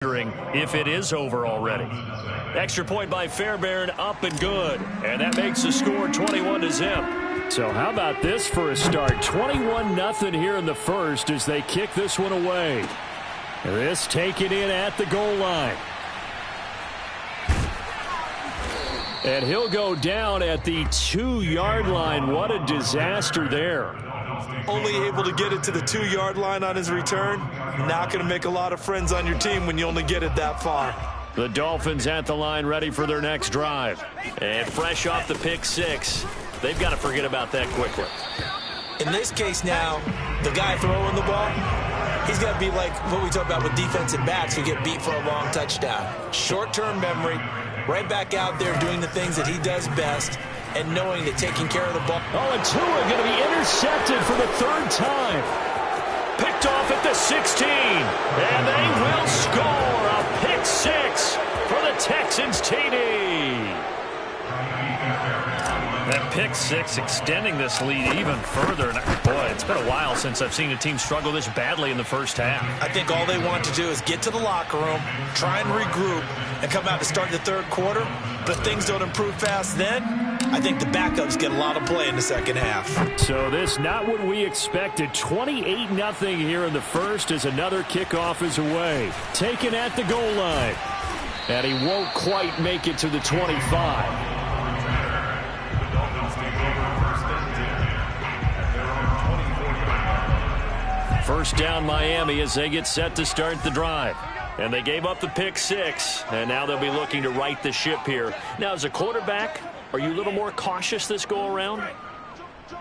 if it is over already. Extra point by Fairbairn, up and good. And that makes the score 21-0. So how about this for a start? 21-0 here in the first as they kick this one away. This taken in at the goal line. And he'll go down at the 2-yard line. What a disaster there. Only able to get it to the 2-yard line on his return. Not going to make a lot of friends on your team when you only get it that far. The Dolphins at the line ready for their next drive. And fresh off the pick six, they've got to forget about that quickly. In this case now, the guy throwing the ball, he's got to be like what we talk about with defensive backs who get beat for a long touchdown. Short-term memory, right back out there doing the things that he does best, and knowing that taking care of the ball. Oh, and Tua going to be intercepted for the third time. Picked off at the 16, and they will score a pick six for the Texans TD. That pick six extending this lead even further. And boy, it's been a while since I've seen a team struggle this badly in the first half. I think all they want to do is get to the locker room, try and regroup, and come out to start the third quarter. But if things don't improve fast then, I think the backups get a lot of play in the second half. So this not what we expected. 28-0 here in the first as another kickoff is away. Taken at the goal line. And he won't quite make it to the 25. First down Miami as they get set to start the drive. And they gave up the pick six, and now they'll be looking to right the ship here. Now, as a quarterback, are you a little more cautious this go-around?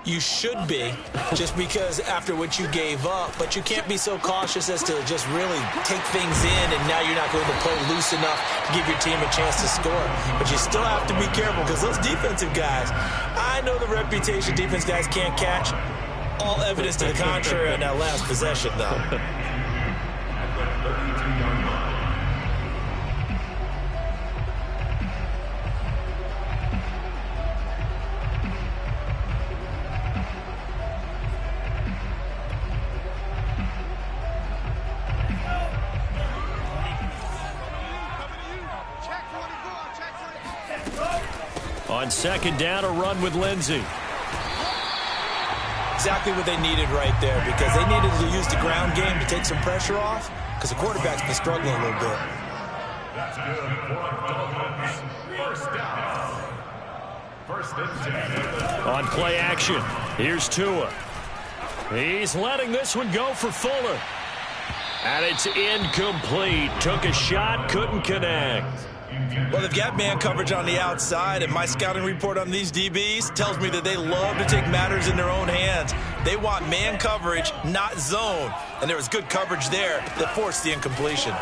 You should be, just because after what you gave up, but you can't be so cautious as to just really take things in, and now you're not going to play loose enough to give your team a chance to score. But you still have to be careful because those defensive guys, I know the reputation defense guys can't catch. All evidence to the contrary on that last possession, though. On second down, a run with Lindsey. Exactly what they needed right there, because they needed to use the ground game to take some pressure off, because the quarterback's been struggling a little bit. That's good. First down. On play action, here's Tua. He's letting this one go for Fuller. And it's incomplete. Took a shot, couldn't connect. Well, they've got man coverage on the outside, and my scouting report on these DBs tells me that they love to take matters in their own hands. They want man coverage, not zone. And there was good coverage there that forced the incompletion.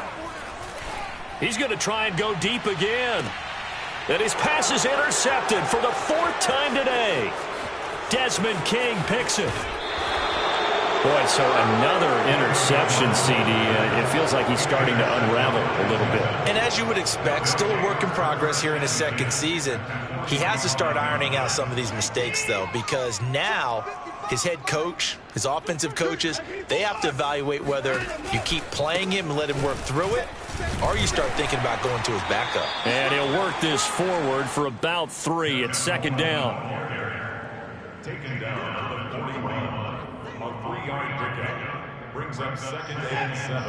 He's going to try and go deep again. And his pass is intercepted for the fourth time today. Desmond King picks it. Boy, so another interception, CD. It feels like he's starting to unravel a little bit. And as you would expect, still a work in progress here in his second season. He has to start ironing out some of these mistakes, though, because now his head coach, his offensive coaches, they have to evaluate whether you keep playing him and let him work through it, or you start thinking about going to his backup. And he'll work this forward for about 3 at second down. Taken down at the 41. A 3-yard pickup brings up second and 7.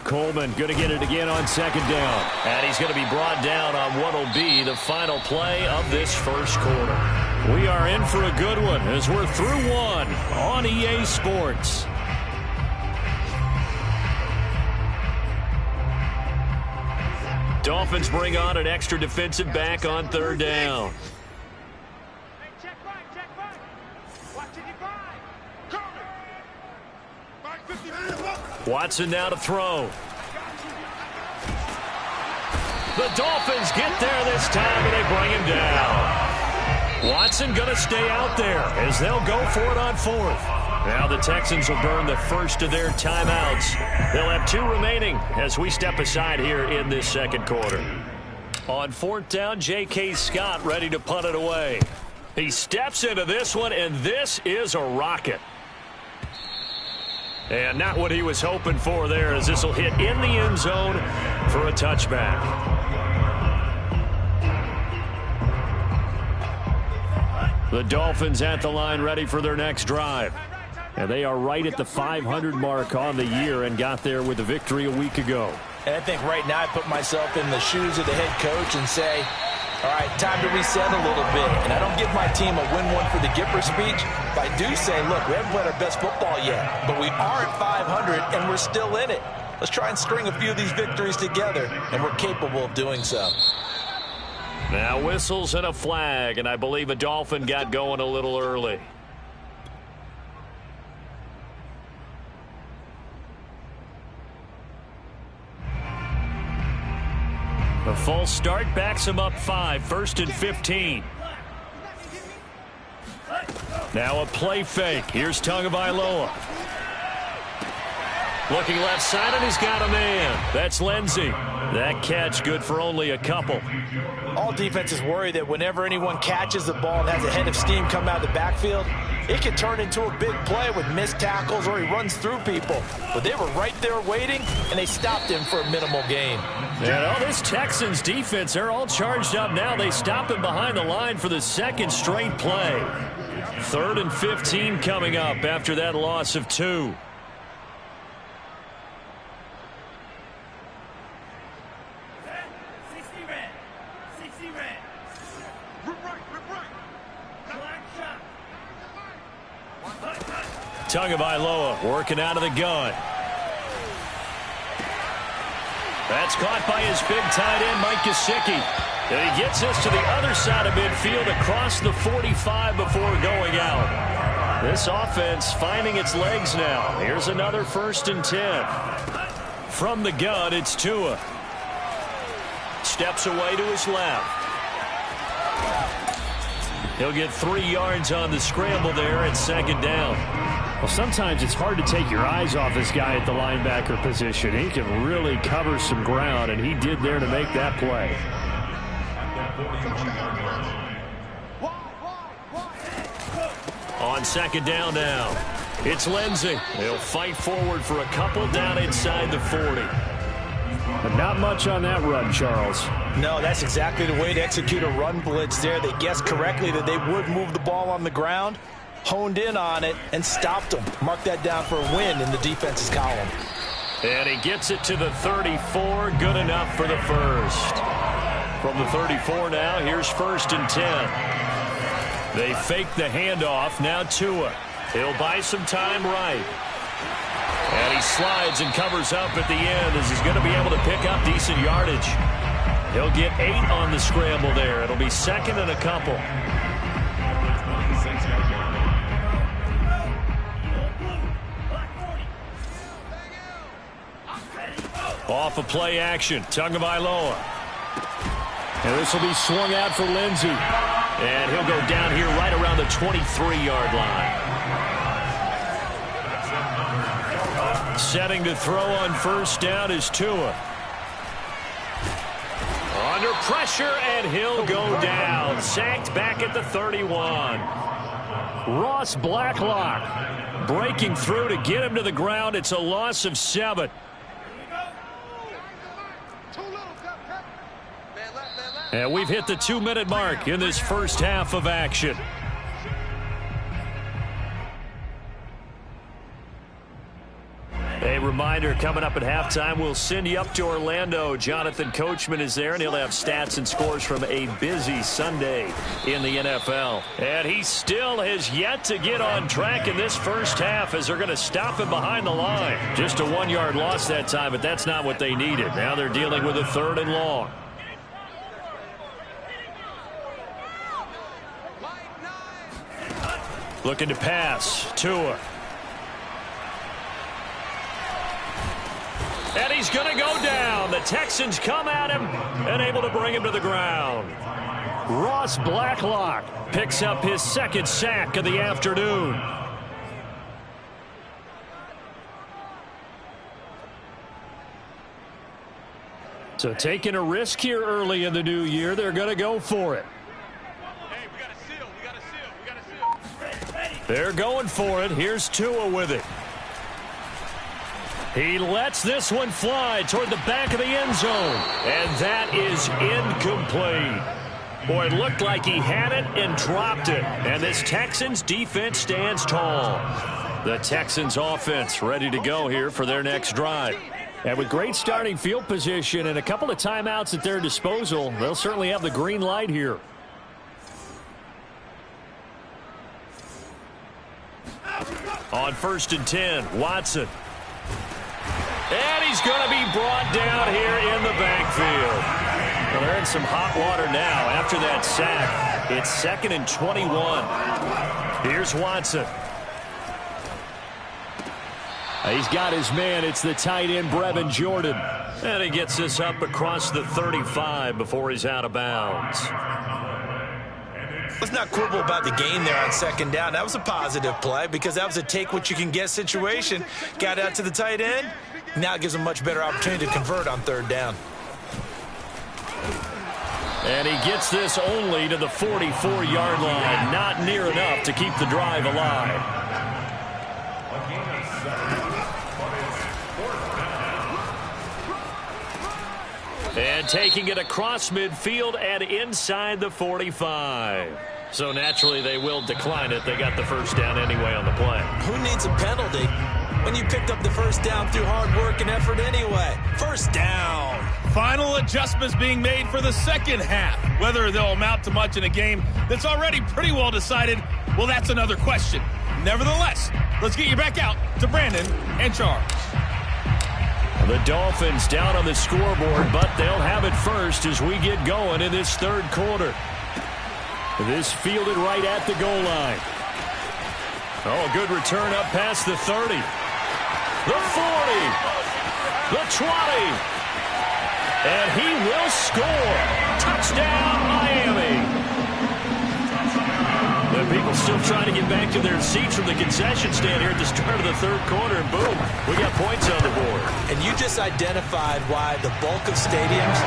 Coleman going to get it again on second down. And he's going to be brought down on what will be the final play of this first quarter. We are in for a good one as we're through one on EA Sports. Dolphins bring on an extra defensive back on third down. Watson now to throw. The Dolphins get there this time, and they bring him down. Watson going to stay out there as they'll go for it on fourth. Now the Texans will burn the first of their timeouts. They'll have 2 remaining as we step aside here in this second quarter. On fourth down, J.K. Scott ready to punt it away. He steps into this one, and this is a rocket. And not what he was hoping for there, as this will hit in the end zone for a touchback. The Dolphins at the line, ready for their next drive. And they are right at the 500 mark on the year and got there with a victory a week ago. And I think right now I put myself in the shoes of the head coach and say, all right, time to reset a little bit. And I don't give my team a win one for the Gipper speech, but I do say, look, we haven't played our best football yet, but we are at 500 and we're still in it. Let's try and string a few of these victories together, and we're capable of doing so. Now whistles and a flag, and I believe a Dolphin got going a little early. A false start backs him up 5, 1st and 15. Now a play fake. Here's Tagovailoa. Looking left side, and he's got a man. That's Lindsey. That catch good for only a couple. All defenses worry that whenever anyone catches the ball and has a head of steam come out of the backfield, it can turn into a big play with missed tackles or he runs through people. But they were right there waiting, and they stopped him for a minimal gain. And all this Texans defense, they're all charged up now. They stop him behind the line for the second straight play. 3rd and 15 coming up after that loss of 2. Tagovailoa working out of the gun. That's caught by his big tight end, Mike Gesicki. And he gets us to the other side of midfield across the 45 before going out. This offense finding its legs now. Here's another 1st and 10. From the gun, it's Tua. Steps away to his left. He'll get 3 yards on the scramble there at 2nd down. Well, sometimes it's hard to take your eyes off this guy at the linebacker position. He can really cover some ground, and he did there to make that play. On 2nd down now, it's Lindsey. He'll fight forward for a couple down inside the 40. But not much on that run, Charles. No, that's exactly the way to execute a run blitz there. They guessed correctly that they would move the ball on the ground, honed in on it, and stopped them. Mark that down for a win in the defense's column. And he gets it to the 34. Good enough for the first. From the 34 now, here's 1st and 10. They fake the handoff. Now Tua. He'll buy some time right. And he slides and covers up at the end as he's going to be able to pick up decent yardage. He'll get 8 on the scramble there. It'll be 2nd and a couple. Off of play action, Tagovailoa. And this will be swung out for Lindsey. And he'll go down here right around the 23-yard line. Setting to throw on 1st down is Tua. Under pressure, and he'll go down. Sacked back at the 31. Ross Blacklock breaking through to get him to the ground. It's a loss of 7. And we've hit the 2-minute mark in this first half of action. A reminder, coming up at halftime, we'll send you up to Orlando. Jonathan Coachman is there, and he'll have stats and scores from a busy Sunday in the NFL. And he still has yet to get on track in this first half as they're going to stop him behind the line. Just a 1-yard loss that time, but that's not what they needed. Now they're dealing with a 3rd and long. Looking to pass. Tua. And he's going to go down. The Texans come at him and able to bring him to the ground. Ross Blacklock picks up his 2nd sack of the afternoon. So taking a risk here early in the new year, they're going to go for it. Hey, we got a seal. We got a seal. We got a seal. They're going for it. Here's Tua with it. He lets this one fly toward the back of the end zone. And that is incomplete. Boy, it looked like he had it and dropped it. And this Texans defense stands tall. The Texans offense ready to go here for their next drive. And with great starting field position and a couple of timeouts at their disposal, they'll certainly have the green light here. On 1st and 10, Watson. And he's going to be brought down here in the backfield. Well, they're in some hot water now after that sack. It's 2nd and 21. Here's Watson. He's got his man. It's the tight end, Brevin Jordan. And he gets this up across the 35 before he's out of bounds. Let's not quibble about the gain there on 2nd down. That was a positive play because that was a take-what-you-can-get situation. Got out to the tight end. Now it gives him a much better opportunity to convert on 3rd down. And he gets this only to the 44-yard line. Not near enough to keep the drive alive. And taking it across midfield and inside the 45. So naturally they will decline it. They got the 1st down anyway on the play. Who needs a penalty when you picked up the 1st down through hard work and effort anyway? 1st down. Final adjustments being made for the 2nd half. Whether they'll amount to much in a game that's already pretty well decided, well, that's another question. Nevertheless, let's get you back out to Brandon and Charles. The Dolphins down on the scoreboard, but they'll have it first as we get going in this 3rd quarter. This fielded right at the goal line. Oh, good return up past the 30. The 40. The 20. And he will score. Touchdown, Miami. The people still trying to get back to their seats from the concession stand here at the start of the 3rd quarter, and boom, we got points on the board. And you just identified why the bulk of stadiums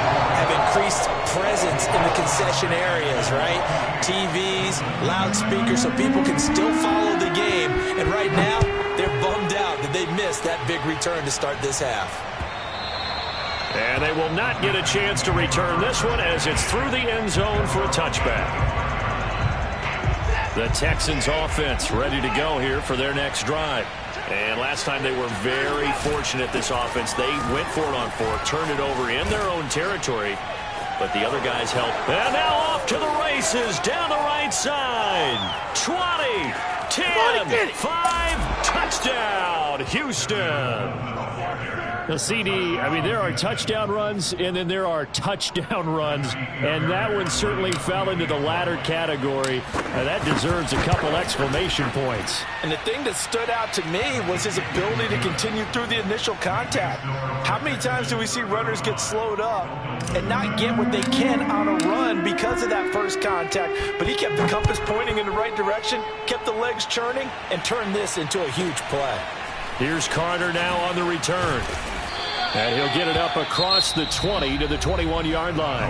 have increased presence in the concession areas, right? TVs, loudspeakers, so people can still follow the game. And right now, they're bummed out that they missed that big return to start this half. And they will not get a chance to return this one as it's through the end zone for a touchback. The Texans offense ready to go here for their next drive. And last time they were very fortunate, this offense. They went for it on 4th, turned it over in their own territory, but the other guys helped. And now off to the races down the right side. 20, 10, 5, touchdown, Houston. The CD, I mean, there are touchdown runs, and then there are touchdown runs, and that one certainly fell into the latter category. That deserves a couple exclamation points. And the thing that stood out to me was his ability to continue through the initial contact. How many times do we see runners get slowed up and not get what they can on a run because of that first contact? But he kept the compass pointing in the right direction, kept the legs churning, and turned this into a huge play. Here's Carter now on the return. And he'll get it up across the 20 to the 21-yard line.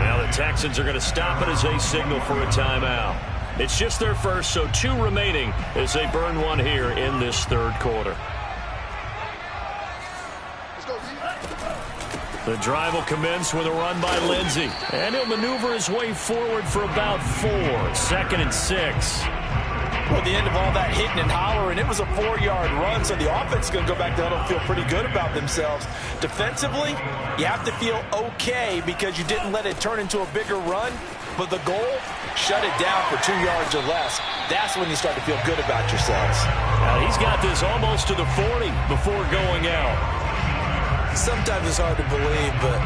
Now the Texans are going to stop it as they signal for a timeout. It's just their first, so 2 remaining as they burn one here in this 3rd quarter. The drive will commence with a run by Lindsey. And he'll maneuver his way forward for about 4. 2nd and 6. Well, at the end of all that hitting and hollering, it was a 4-yard run, so the offense is going to go back down and feel pretty good about themselves. Defensively, you have to feel okay because you didn't let it turn into a bigger run, but the goal, shut it down for 2 yards or less. That's when you start to feel good about yourselves. Now he's got this almost to the 40 before going out. Sometimes it's hard to believe, but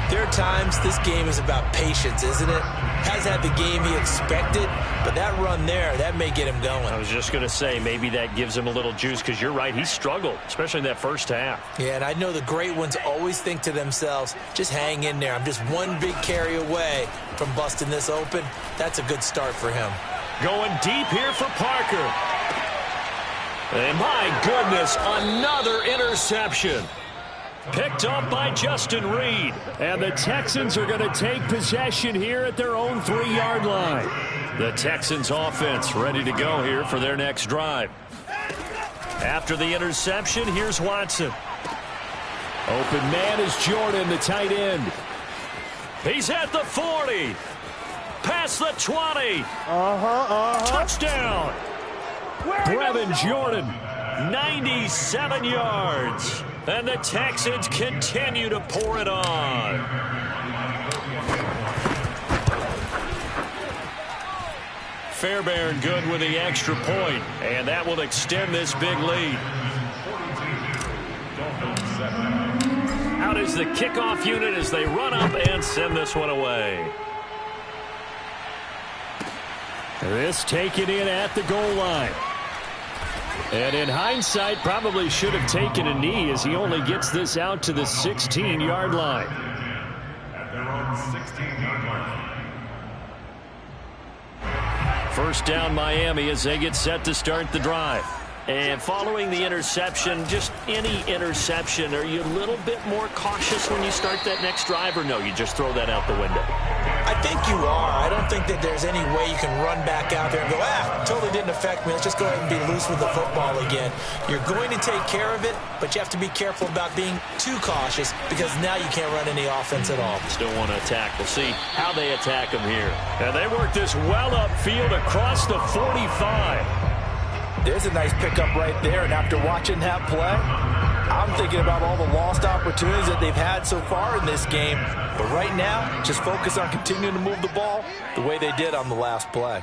there are times this game is about patience, isn't it? Has had the game he expected, but that run there, that may get him going. I was just going to say, maybe that gives him a little juice, because you're right, he struggled, especially in that first half. Yeah, and I know the great ones always think to themselves, just hang in there. I'm just one big carry away from busting this open. That's a good start for him. Going deep here for Parker. And my goodness, another interception. Picked up by Justin Reed. And the Texans are going to take possession here at their own 3-yard line. The Texans offense ready to go here for their next drive. After the interception, here's Watson. Open man is Jordan, the tight end. He's at the 40. Past the 20. Touchdown. Brevin Jordan, 97 yards. And the Texans continue to pour it on. Fairbairn good with the extra point, and that will extend this big lead. Out is the kickoff unit as they run up and send this one away. This taken in at the goal line. And in hindsight, probably should have taken a knee as he only gets this out to the 16-yard line. At their own 16-yard line. First down Miami as they get set to start the drive. And following the interception, just any interception, are you a little bit more cautious when you start that next drive, or no, you just throw that out the window? I think you are. I don't think that there's any way you can run back out there and go, totally didn't affect me. Let's just go ahead and be loose with the football again. You're going to take care of it, but you have to be careful about being too cautious because now you can't run any offense at all. Still want to attack. We'll see how they attack them here. And they work this well upfield across the 45. There's a nice pickup right there, and after watching that play, I'm thinking about all the lost opportunities that they've had so far in this game. But right now, just focus on continuing to move the ball the way they did on the last play.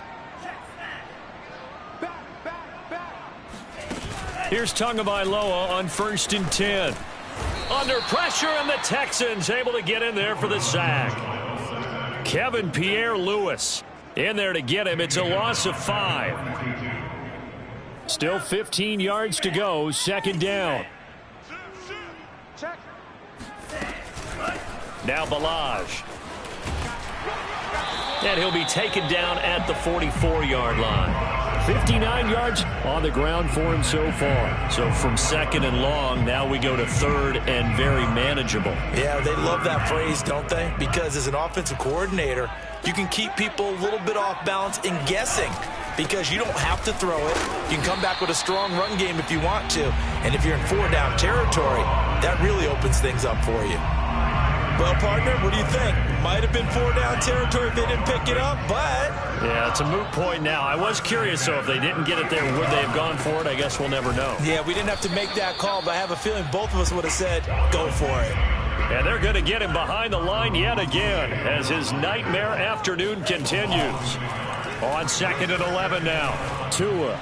Here's Tagovailoa on 1st and 10. Under pressure, and the Texans able to get in there for the sack. Kevin Pierre-Louis in there to get him. It's a loss of 5. Still 15 yards to go, second down. Now Balaj. And he'll be taken down at the 44-yard line. 59 yards on the ground for him so far. So from second and long, now we go to third and very manageable. Yeah, they love that phrase, don't they? Because as an offensive coordinator, you can keep people a little bit off balance and guessing because you don't have to throw it. You can come back with a strong run game if you want to. And if you're in 4-down territory, that really opens things up for you. Well, partner, what do you think? Might have been 4-down territory if they didn't pick it up, but... Yeah, it's a moot point now. I was curious, so if they didn't get it there, would they have gone for it? I guess we'll never know. Yeah, we didn't have to make that call, but I have a feeling both of us would have said, go for it. And they're going to get him behind the line yet again as his nightmare afternoon continues. On 2nd and 11 now. Tua.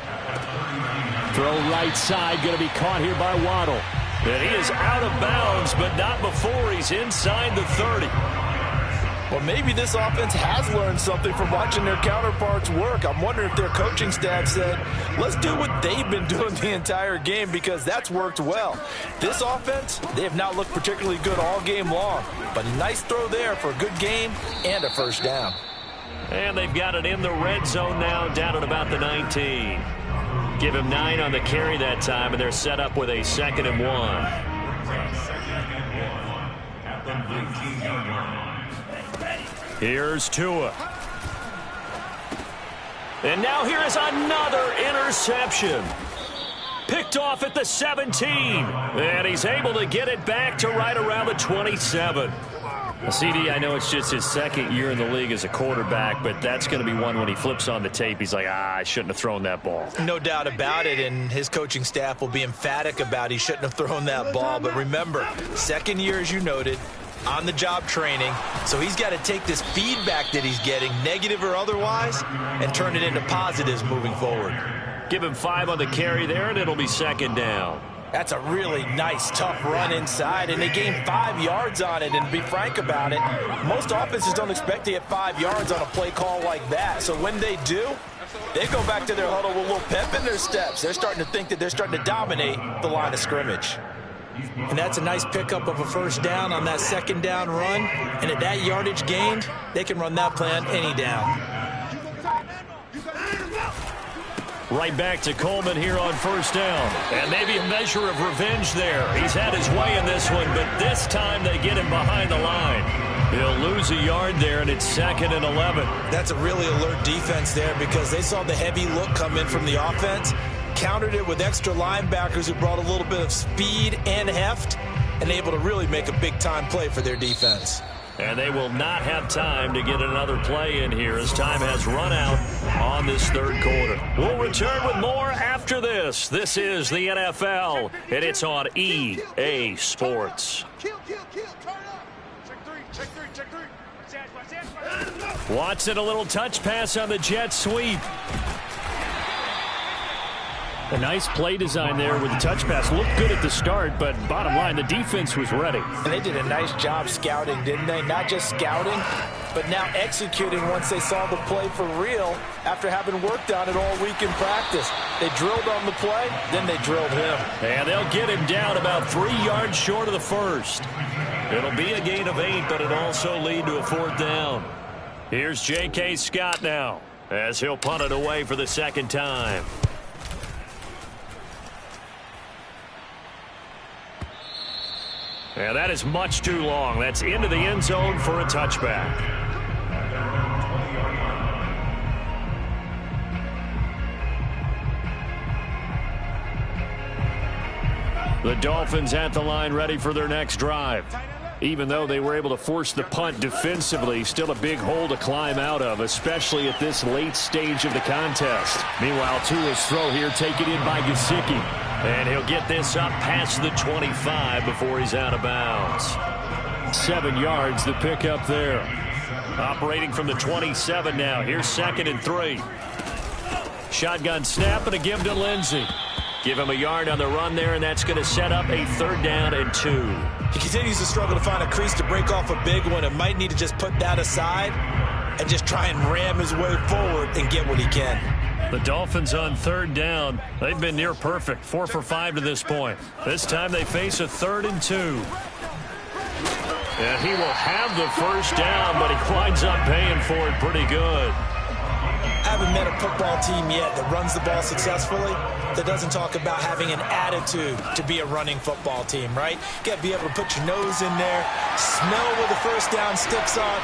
Throw right side, going to be caught here by Waddle. And he is out of bounds, but not before he's inside the 30. Well, maybe this offense has learned something from watching their counterparts work. I'm wondering if their coaching staff said, let's do what they've been doing the entire game because that's worked well. This offense, they have not looked particularly good all game long, but a nice throw there for a good game and a first down. And they've got it in the red zone now, down at about the 19. Give him 9 on the carry that time, and they're set up with a 2nd and 1. Here's Tua. And now here is another interception. Picked off at the 17. And he's able to get it back to right around the 27. CD, I know it's just his second year in the league as a quarterback, but that's going to be one when he flips on the tape. He's like, I shouldn't have thrown that ball. No doubt about it, and his coaching staff will be emphatic about he shouldn't have thrown that ball. But remember, second year, as you noted, on-the-job training, so he's got to take this feedback that he's getting, negative or otherwise, and turn it into positives moving forward. Give him 5 on the carry there, and it'll be 2nd down. That's a really nice, tough run inside, and they gained 5 yards on it. And to be frank about it, most offenses don't expect to get 5 yards on a play call like that. So when they do, they go back to their huddle with a little pep in their steps. They're starting to think that they're starting to dominate the line of scrimmage. And that's a nice pickup of a first down on that 2nd down run. And at that yardage gained, they can run that play on any down. Right back to Coleman here on 1st down. And maybe a measure of revenge there. He's had his way in this one, but this time they get him behind the line. He'll lose a yard there, and it's 2nd and 11. That's a really alert defense there because they saw the heavy look come in from the offense. countered it with extra linebackers who brought a little bit of speed and heft, and able to really make a big-time play for their defense. And they will not have time to get another play in here as time has run out on this third quarter. We'll return with more after this. This is the NFL, and it's on EA Sports. Watson, a little touch pass on the jet sweep. A nice play design there with the touch pass. Looked good at the start, but bottom line, the defense was ready. And they did a nice job scouting, didn't they? Not just scouting, but now executing once they saw the play for real after having worked on it all week in practice. They drilled on the play, then they drilled him. And they'll get him down about 3 yards short of the first. It'll be a gain of 8, but it'll also lead to a 4th down. Here's J.K. Scott now as he'll punt it away for the second time. And that is much too long. That's into the end zone for a touchback. The Dolphins at the line ready for their next drive. Even though they were able to force the punt defensively, still a big hole to climb out of, especially at this late stage of the contest. Meanwhile, Tua's throw here taken in by Gesicki. And he'll get this up past the 25 before he's out of bounds. 7 yards, the pickup there. Operating from the 27 now. Here's 2nd and 3. Shotgun snap and a give to Lindsey. Give him a yard on the run there, and that's going to set up a 3rd down and 2. He continues to struggle to find a crease to break off a big one and might need to just put that aside and just try and ram his way forward and get what he can. The Dolphins on 3rd down. They've been near perfect, 4 for 5 to this point. This time they face a 3rd and 2. And he will have the 1st down, but he winds up paying for it pretty good. I haven't met a football team yet that runs the ball successfully that doesn't talk about having an attitude to be a running football team, right? You got to be able to put your nose in there, smell where the 1st down sticks on.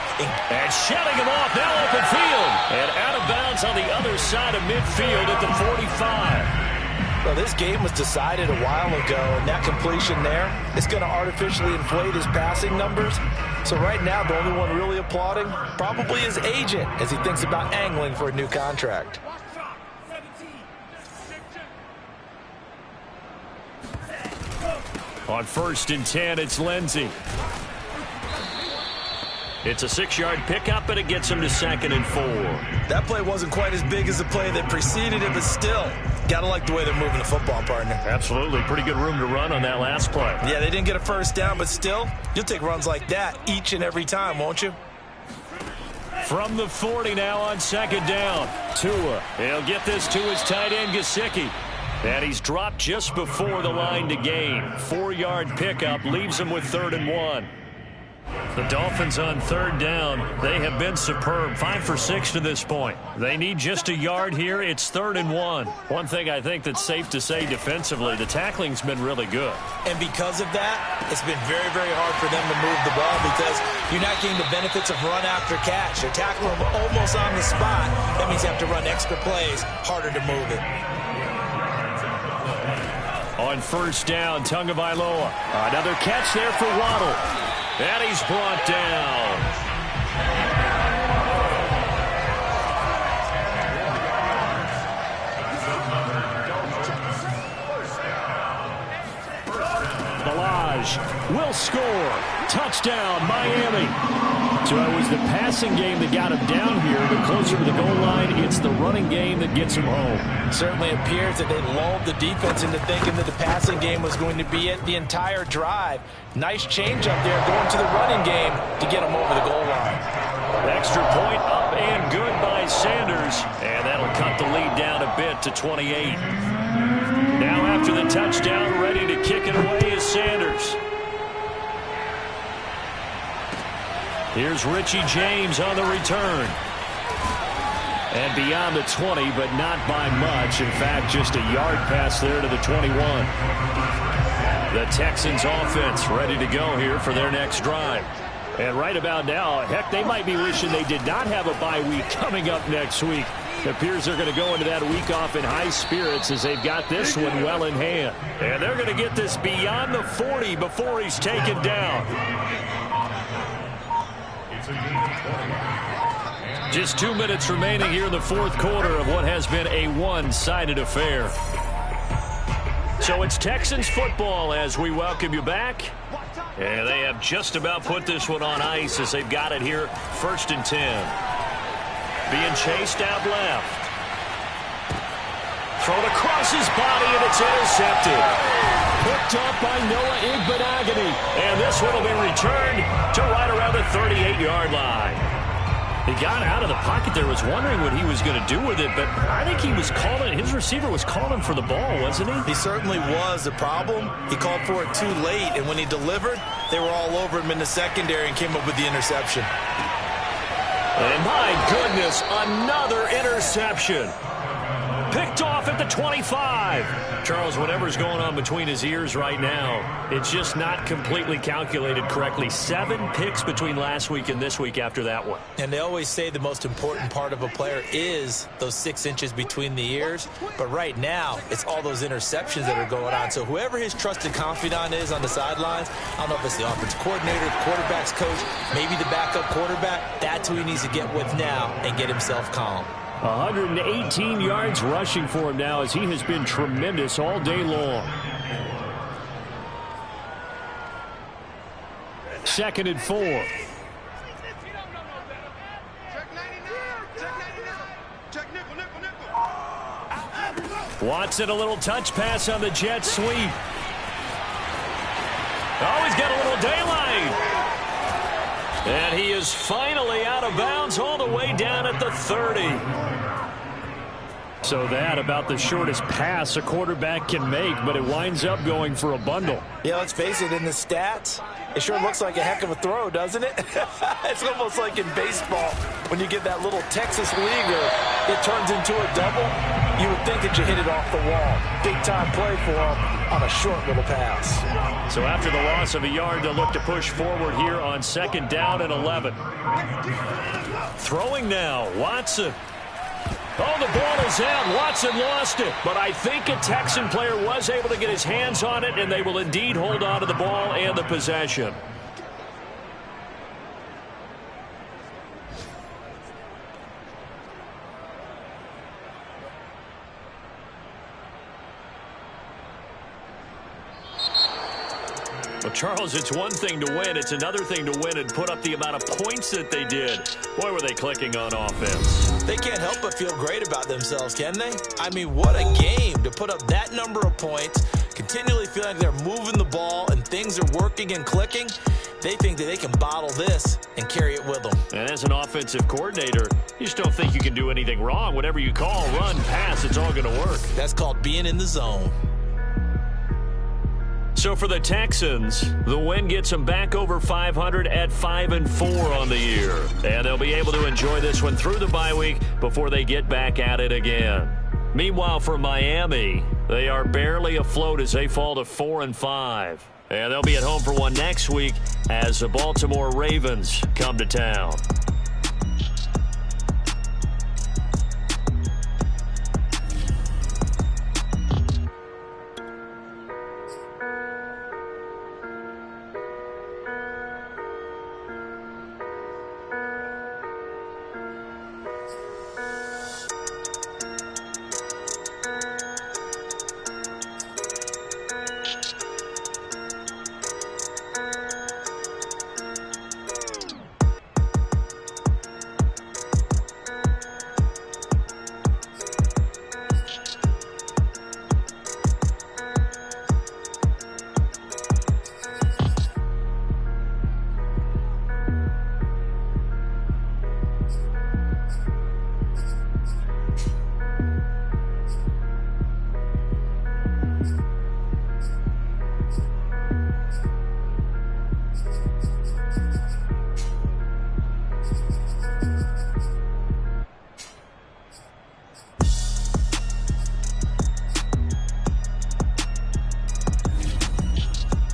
And shutting him off, now open field. And out of bounds on the other side of midfield at the 45. Well, this game was decided a while ago, and that completion there is going to artificially inflate his passing numbers. So right now, the only one really applauding probably his agent as he thinks about angling for a new contract. On 1st and 10, it's Lindsey. It's a 6-yard pickup, and it gets him to 2nd and 4. That play wasn't quite as big as the play that preceded it, but still, got to like the way they're moving the football, partner. Absolutely. Pretty good room to run on that last play. Yeah, they didn't get a 1st down, but still, you'll take runs like that each and every time, won't you? From the 40 now on 2nd down. Tua, he'll get this to his tight end, Gesicki. And he's dropped just before the line to gain. 4-yard pickup leaves him with 3rd and 1. The Dolphins on 3rd down. They have been superb. 5 for 6 to this point. They need just a yard here. It's 3rd and 1. One thing I think that's safe to say defensively, the tackling's been really good. And because of that, it's been very, very hard for them to move the ball because you're not getting the benefits of run after catch. They're tackling them almost on the spot. That means you have to run extra plays, harder to move it. On 1st down, Tagovailoa. Another catch there for Waddle. And he's brought down. Balaj will score. Touchdown, Miami. So it was the passing game that got him down here, but closer to the goal line, it's the running game that gets him home. Certainly appears that they lulled the defense into thinking that the passing game was going to be it the entire drive. Nice change up there going to the running game to get him over the goal line. Extra point up and good by Sanders, and that'll cut the lead down a bit to 28. Now after the touchdown, ready to kick it away is Sanders. Here's Richie James on the return. And beyond the 20, but not by much. In fact, just a yard pass there to the 21. The Texans offense ready to go here for their next drive. And right about now, heck, they might be wishing they did not have a bye week coming up next week. Appears they're going to go into that week off in high spirits as they've got this one well in hand. And they're going to get this beyond the 40 before he's taken down. Just 2 minutes remaining here in the fourth quarter of what has been a one-sided affair. So it's Texans football as we welcome you back. And they have just about put this one on ice as they've got it here, 1st and 10. Being chased out left. Thrown across his body, and it's intercepted. Picked up by Noah Igbenogany. And this one will be returned to right around the 38-yard line. He got out of the pocket there, was wondering what he was going to do with it, but I think he was calling, his receiver was calling for the ball, wasn't he? He certainly was. The problem, he called for it too late, and when he delivered, they were all over him in the secondary and came up with the interception. And my goodness, another interception. Picked off at the 25. Charles, whatever's going on between his ears right now, it's just not completely calculated correctly. 7 picks between last week and this week after that one. And they always say the most important part of a player is those 6 inches between the ears. But right now, it's all those interceptions that are going on. So whoever his trusted confidant is on the sidelines, I don't know if it's the offensive coordinator, the quarterback's coach, maybe the backup quarterback, that's who he needs to get with now and get himself calm. 118 yards rushing for him now as he has been tremendous all day long. 2nd and 4. Watson, a little touch pass on the jet sweep. Oh, he's got a little daylight. And he is finally out of bounds all the way down at the 30. So that about the shortest pass a quarterback can make, but it winds up going for a bundle. Yeah, let's face it, in the stats, it sure looks like a heck of a throw, doesn't it? It's almost like in baseball, when you get that little Texas leaguer, it turns into a double. You would think that you hit it off the wall. Big-time play for him on a short little pass. So after the loss of a yard, they'll look to push forward here on 2nd down and 11. Throwing now, Watson. Oh, the ball is out. Watson lost it. But I think a Texan player was able to get his hands on it, and they will indeed hold on to the ball and the possession. Well, Charles, it's one thing to win. It's another thing to win and put up the amount of points that they did. Boy, were they clicking on offense. They can't help but feel great about themselves, can they? I mean, what a game to put up that number of points, continually feeling like they're moving the ball and things are working and clicking. They think that they can bottle this and carry it with them. And as an offensive coordinator, you just don't think you can do anything wrong. Whatever you call, run, pass, it's all going to work. That's called being in the zone. So for the Texans, the win gets them back over 500 at 5-4 on the year. And they'll be able to enjoy this one through the bye week before they get back at it again. Meanwhile, for Miami, they are barely afloat as they fall to 4-5. And they'll be at home for one next week as the Baltimore Ravens come to town.